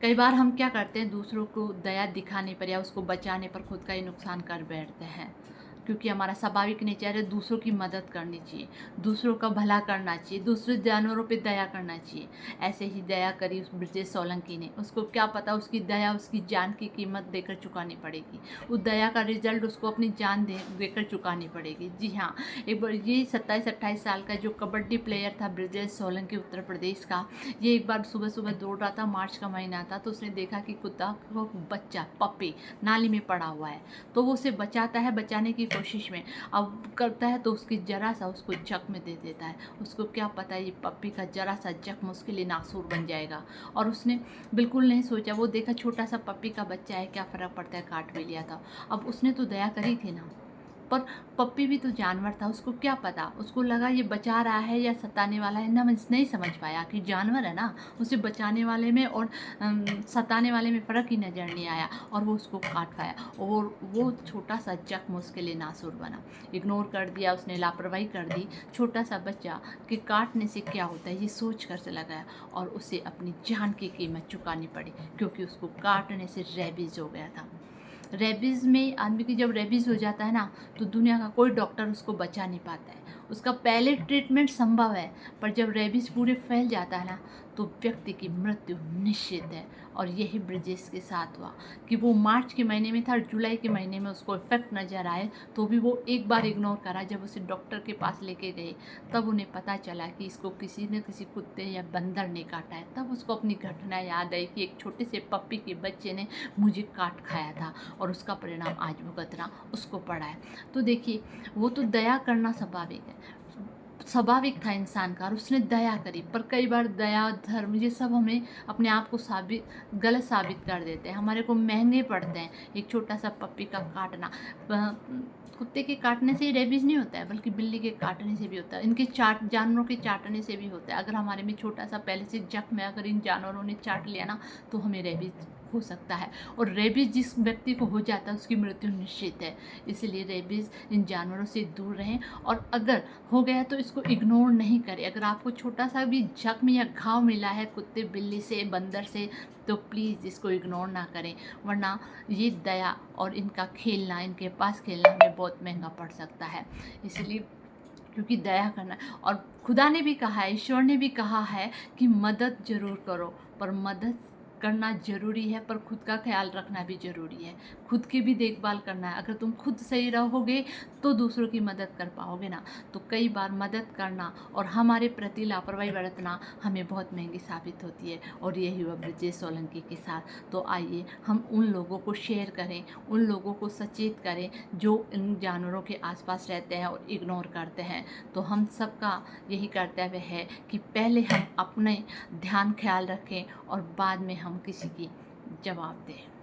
कई बार हम क्या करते हैं, दूसरों को दया दिखाने पर या उसको बचाने पर खुद का ही नुकसान कर बैठते हैं, क्योंकि हमारा स्वाभाविक नेचर है दूसरों की मदद करनी चाहिए, दूसरों का भला करना चाहिए, दूसरे जानवरों पे दया करना चाहिए। ऐसे ही दया करी उस ब्रजेश सोलंकी ने। उसको क्या पता उसकी दया उसकी जान की कीमत देकर चुकानी पड़ेगी, उस दया का रिजल्ट उसको अपनी जान देकर चुकानी पड़ेगी। जी हाँ, एक बार ये 27-28 साल का जो कबड्डी प्लेयर था ब्रजेश सोलंकी उत्तर प्रदेश का, ये एक बार सुबह सुबह दौड़ रहा था, मार्च का महीना था, तो उसने देखा कि कुत्ता वो बच्चा पप्पी नाली में पड़ा हुआ है, तो वो उसे बचाता है, बचाने की कोशिश में अब करता है तो उसकी जरा सा उसको जख्म दे देता है। उसको क्या पता है ये पप्पी का जरा सा जख्म उसके लिए नासूर बन जाएगा, और उसने बिल्कुल नहीं सोचा। वो देखा छोटा सा पप्पी का बच्चा है, क्या फ़र्क पड़ता है, काट भी लिया था। अब उसने तो दया करी थी ना, पर पप्पी भी तो जानवर था, उसको क्या पता, उसको लगा ये बचा रहा है या सताने वाला है ना, नहीं समझ पाया कि जानवर है ना, उसे बचाने वाले में और सताने वाले में फ़र्क ही नज़र नहीं आया, और वो उसको काट पाया, और वो छोटा सा जख्म उसके लिए नासूर बना। इग्नोर कर दिया उसने, लापरवाही कर दी। छोटा सा बच्चा कि काटने से क्या होता है ये सोच कर से लगाया, और उसे अपनी जान की कीमत चुकानी पड़ी, क्योंकि उसको काटने से रेबीज़ हो गया था। रेबीज़ में आदमी की जब रेबीज़ हो जाता है ना, तो दुनिया का कोई डॉक्टर उसको बचा नहीं पाता है। उसका पहले ट्रीटमेंट संभव है, पर जब रेबीज़ पूरे फैल जाता है ना, तो व्यक्ति की मृत्यु निश्चित है। और यही ब्रजेश के साथ हुआ कि वो मार्च के महीने में था, जुलाई के महीने में उसको इफेक्ट नज़र आए, तो भी वो एक बार इग्नोर करा। जब उसे डॉक्टर के पास लेके गए, तब उन्हें पता चला कि इसको किसी न किसी कुत्ते या बंदर ने काटा है। तब उसको अपनी घटना याद आई कि एक छोटे से पप्पी के बच्चे ने मुझे काट खाया था, और उसका परिणाम आज भुगतना उसको पड़ा है। तो देखिए, वो तो दया करना स्वाभाविक है, स्वाभाविक था इंसान का, और उसने दया करी। पर कई बार दया, धर्म, ये सब हमें अपने आप को गलत साबित कर देते हैं, हमारे को महंगे पड़ते हैं। एक छोटा सा पप्पी का काटना, कुत्ते के काटने से ही रेबीज नहीं होता है, बल्कि बिल्ली के काटने से भी होता है, इनके जानवरों के चाटने से भी होता है। अगर हमारे में छोटा सा पहले से जख्म है, अगर इन जानवरों ने चाट लिया ना, तो हमें रेबीज हो सकता है। और रेबीज जिस व्यक्ति को हो जाता है उसकी मृत्यु निश्चित है। इसलिए रेबीज इन जानवरों से दूर रहें, और अगर हो गया तो इसको इग्नोर नहीं करें। अगर आपको छोटा सा भी जख्म या घाव मिला है कुत्ते, बिल्ली से, बंदर से, तो प्लीज़ इसको इग्नोर ना करें, वरना ये दया और इनका खेलना, इनके पास खेलना हमें बहुत महंगा पड़ सकता है। इसलिए, क्योंकि दया करना, और खुदा ने भी कहा है, ईश्वर ने भी कहा है कि मदद ज़रूर करो, पर मदद करना ज़रूरी है, पर खुद का ख्याल रखना भी ज़रूरी है, खुद की भी देखभाल करना है। अगर तुम खुद सही रहोगे तो दूसरों की मदद कर पाओगे ना। तो कई बार मदद करना और हमारे प्रति लापरवाही बरतना हमें बहुत महंगी साबित होती है, और यही हुआ ब्रजेश सोलंकी के साथ। तो आइए हम उन लोगों को शेयर करें, उन लोगों को सचेत करें जो इन जानवरों के आसपास रहते हैं और इग्नोर करते हैं। तो हम सबका यही कर्तव्य है कि पहले हम अपने ध्यान ख्याल रखें, और बाद में हम किसी की जवाब दें।